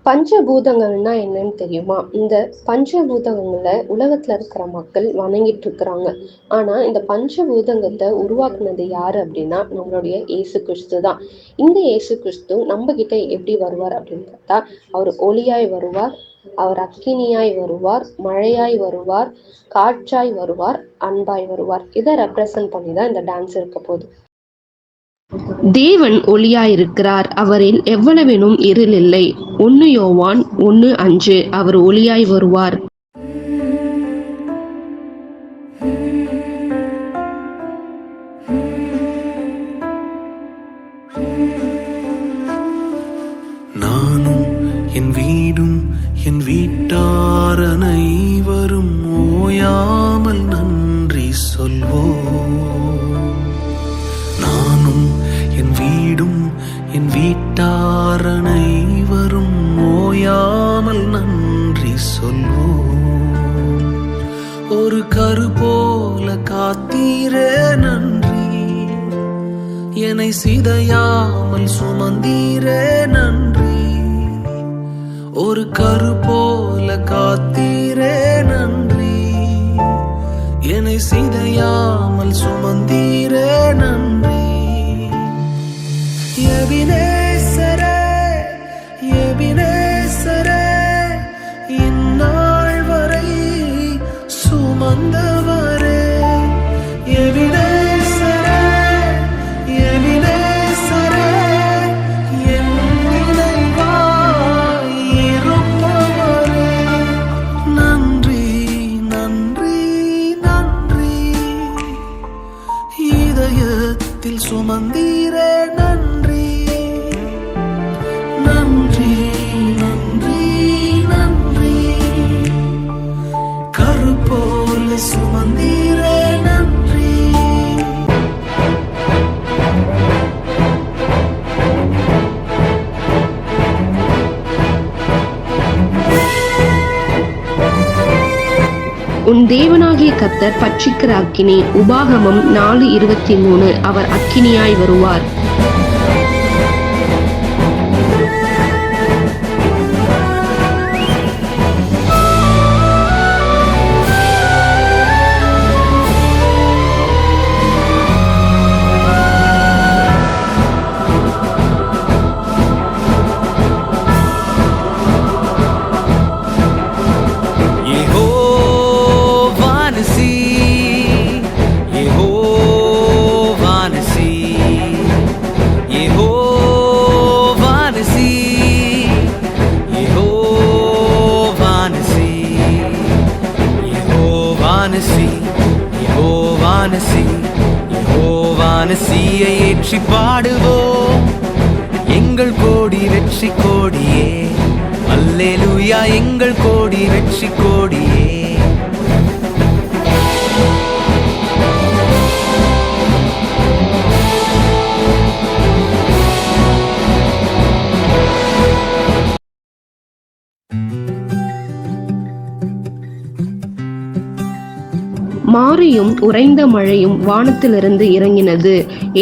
பஞ்சபூதங்கள்னா என்னன்னு தெரியுமா? இந்த பஞ்சபூதங்களை உலகத்துல இருக்கிற மக்கள் வணங்கிட்டு இருக்கிறாங்க. ஆனா இந்த பஞ்சபூதங்கத்தை உருவாக்குனது யாரு அப்படின்னா நம்மளுடைய இயேசு கிறிஸ்து தான். இந்த இயேசு கிறிஸ்து நம்ம கிட்ட எப்படி வருவார் அப்படின்னு பார்த்தா, அவர் ஒளியாய் வருவார், அவர் அக்கினியாய் வருவார், மழையாய் வருவார், காற்றாய் வருவார், அன்பாய் வருவார். இதை ரெப்ரசன்ட் பண்ணி தான் இந்த டான்ஸ் இருக்க போகுது. தேவன் ஒளியாயிருக்கிறார், அவரில் எவ்வளவெனும் இருள் இல்லை. 1 யோவான் 1:5. அவர் ஒளியாய் வருவார். நானும் என் வீடும் என் வீட்டார் அனைவரும் ஓயாமல் நன்றி சொல்வோம். நானும் என் வீடும் என் வீட்டார் அனைவரும் ஓயாமல் நன்றி சொல்வோம். ஒரு கரு போல காத்தீரே நன்றி, என்னை சிதையாமல் சுமந்தீரே நன்றி. ஒரு கரு போல காத்தீரே நன்றி, என்னை சிதையாமல் சுமந்தீரே நன்றி. எபினேசரே எபினேசரே, இந்நாள் வரை சுமந்தவரே. எபினேசரே எபினேசரே, என் நினைவாய் இருப்பவரே. நன்றி நன்றி நன்றி, இதயத்தில் சுமந்தீரே நன்றி. நன்றி நன்றி நன்றி, கரு போல சுமந்தீரே நன்றி. உன் தேவனாகிய கர்த்தர் பட்சிக்கிற அக்கினி. உபாகமம் 4:23. அவர் அக்கினியாய் வருவார். யெகோவானசியை ஏற்றி பாடுவோம், எங்கள் கோடி வெற்றி கோடியே. அல்லேலூயா, எங்கள் கோடி வெற்றி கோடியே. மாரியும் உறைந்த மழையும் வானத்திலிருந்து இறங்கினது.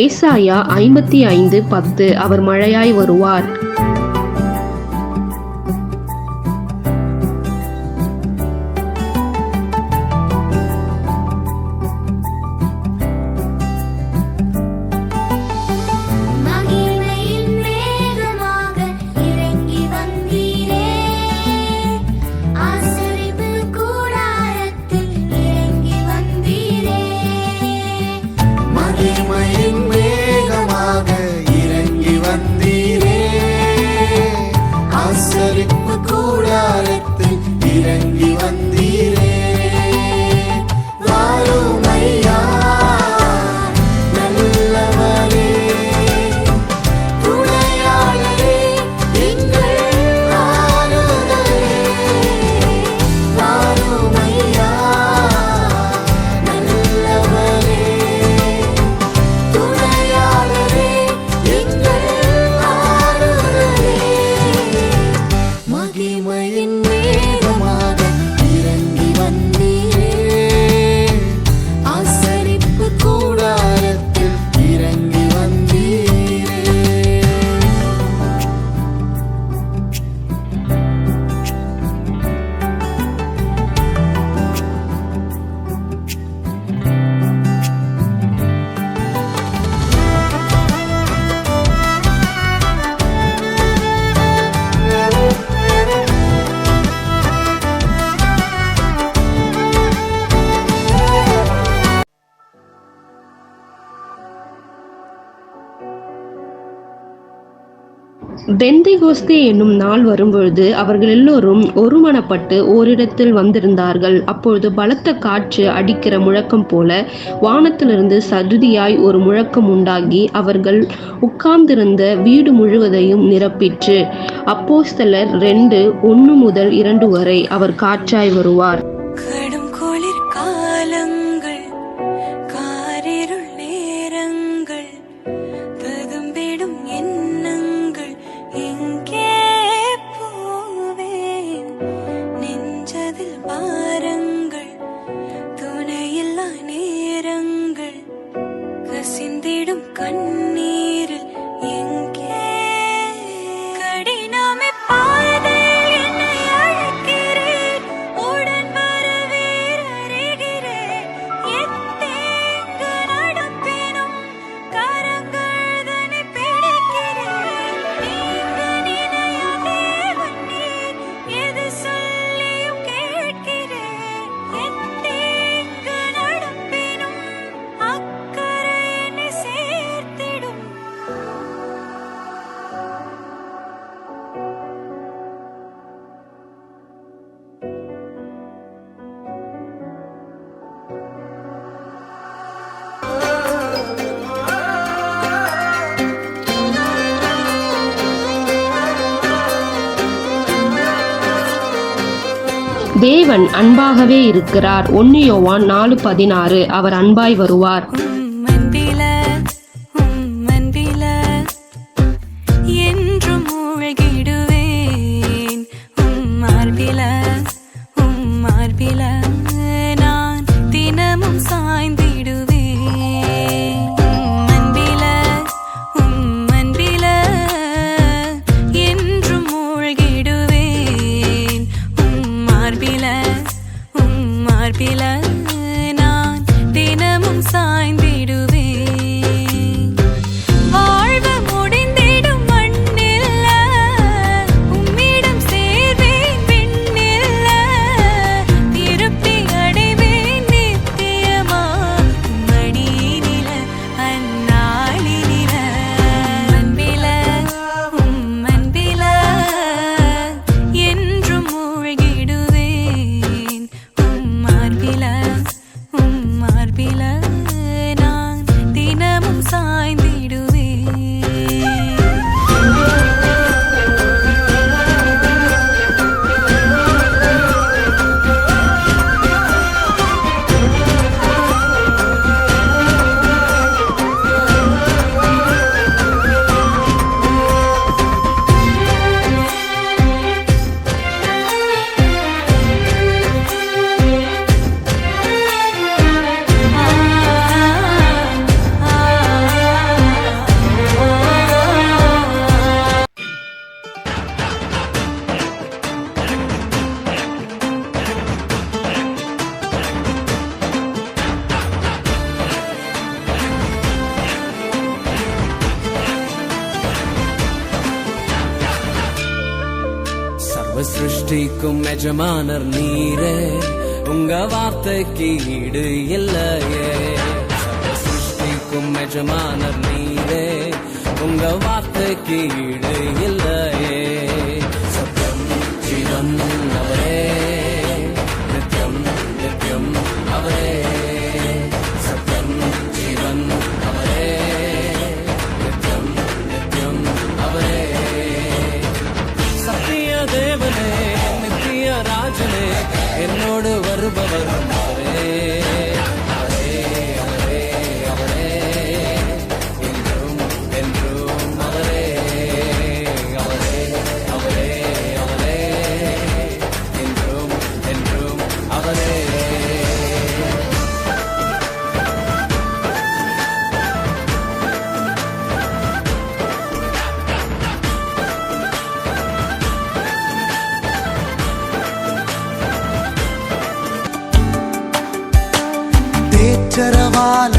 ஏசாயா 55:10. அவர் மழையாய் வருவார். மகிமையின் மேகமாக இறங்கி வந்தீரே, பெந்தைகோஸ்தே என்னும் நாள் வரும்பொழுது அவர்கள் எல்லோரும் ஒருமனப்பட்டு ஓரிடத்தில் வந்திருந்தார்கள். அப்பொழுது பலத்த காற்று அடிக்கிற முழக்கம் போல வானத்திலிருந்து சடுதியாய் ஒரு முழக்கம் உண்டாகி அவர்கள் உட்கார்ந்திருந்த வீடு முழுவதையும் நிரப்பிற்று. அப்போஸ்தலர் 2:1-2 வரை. அவர் காற்றாய் வருவார். கடும் குளிர் காலங்கள், காரிருள் நேரங்கள், ததும்பிடும் எண்ணங்கள், எங்கே போவேன்? நெஞ்சதில் பாரங்கள், துணையில்லா நேரங்கள், கசிந்திடும் கண்ணீரில் எங்கே? கடினமே பாதை என்னை அழைக்கிறேன், உடன் வரவேற அறிகிறேன். எத்தேங்கு நடப்பினும் கரங்கள் தன்னை பிடிக்கிறேன். நீங்க நினையா தேவன் நீர், எது சொல்லியும் கேட்கிறேன். எத்தேங்கு நடப்பினும் அக்கறை என்னை சேர்த்திடும். தேவன் அன்பாகவே இருக்கிறார். 1 யோவான் 4:16. அவர் அன்பாய் வருவார். அன்பில என்றும் மூழ்கிடுவேன். மார்பில நான் தினமும் சாய்ந்திடுவேன். அன்பில என்றும் மூழ்கிடுவேன். மார்பில நான் தினமும் சாய்ந்திடுவேன். வாழ்வு முடிந்திடும் மண்ணில்ல, உம்மிடம் சேர்வேன் விண்ணில்ல. திருப்தி அடைவேன் நித்தியமா, மடியினில அந்நாளினில. அன்பில என்றும் மூழ்கிடுவேன். மார்பில நான் தினமும் சாய்ந்திடுவேன். சர்வ சிருஷ்டிக்கும் எஜமானர் நீரே, உங்க வார்த்தைக்கு ஈடு இல்லையே. சர்வ சிருஷ்டிக்கும் எஜமானர் நீரே, உங்க வார்த்தைக்கு ஈடு இல்லையே. சத்யம் ஜீவன் அவரே, நித்யம் நித்யம் அவரே. சத்யம் ஜீவன் அவரே, நித்யம் நித்யம் அவரே. சத்திய தேவனே, நித்திய ராஜனே, என்னோடு வருபவர் அவரே. அவரே அவரே அவரே, என்றும் என்றும் அவரே. அவரே அவரே அவரே, என்றும் என்றும் அவரே. தேற்றரவால